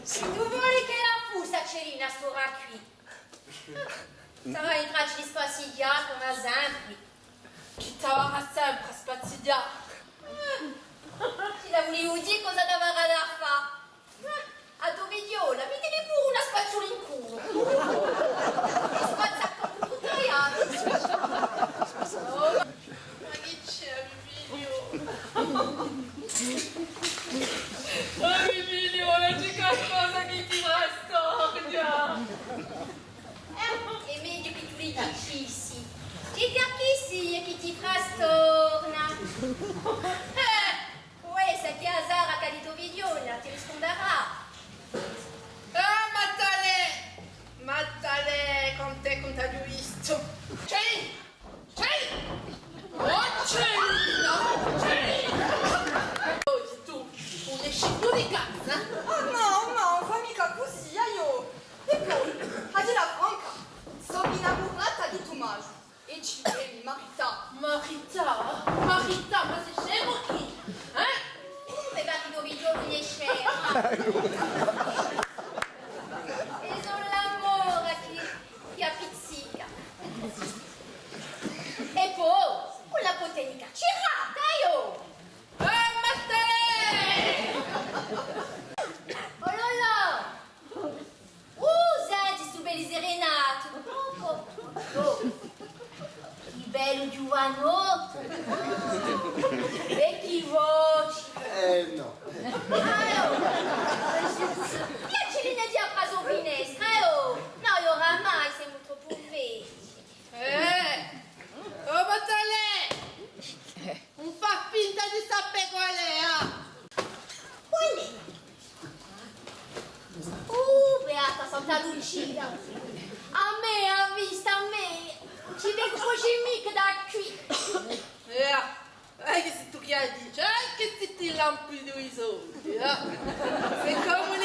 Se tu vuoi che la fusta cerina sarà qui. Sarà entrare gli spaziali come sempre. Chi t'avrà sempre spaziato? Ti la volevo dire cosa dovrà da fare. A tua vidiola, mettili pure una spazzola in culo. E spazza con tutto gli altri. Ma che c'è, Emilio? Oh, Emilio, c'è qualcosa che ti rastorna. È meglio che tu li dici, sì. C'è chi sì e che ti frastorna. Questa che Azara che ha detto vidiola, ti risponderà. Mattale, con te contagiuisto. C'è! Oh, c'è! Oh, tu, un escito di casa? Oh no, fa mica così, io. E poi, a dire la franca, sono innamorata di Tommaso e ci devi Marita. Marita, ma sei scemo chi? Come va che dovevi giorni scema? E sono l'amore che appizzica. E poi, con la botanica cirata, io! Oh là là! Senti, sto belli serenato! Oh, che bello giovanotto! E che voce! No. Piacerina di appasso finestra, oh! No, io oramai siamo troppo vecchi. Oh, Mattale! Non fa finta di sapere qual è, Qual è? Beata Santa Lucia! A me, a vista, a me! Ci vengo così mica da qui! che se tu che hai dici, che se ti lampi due soldi, se come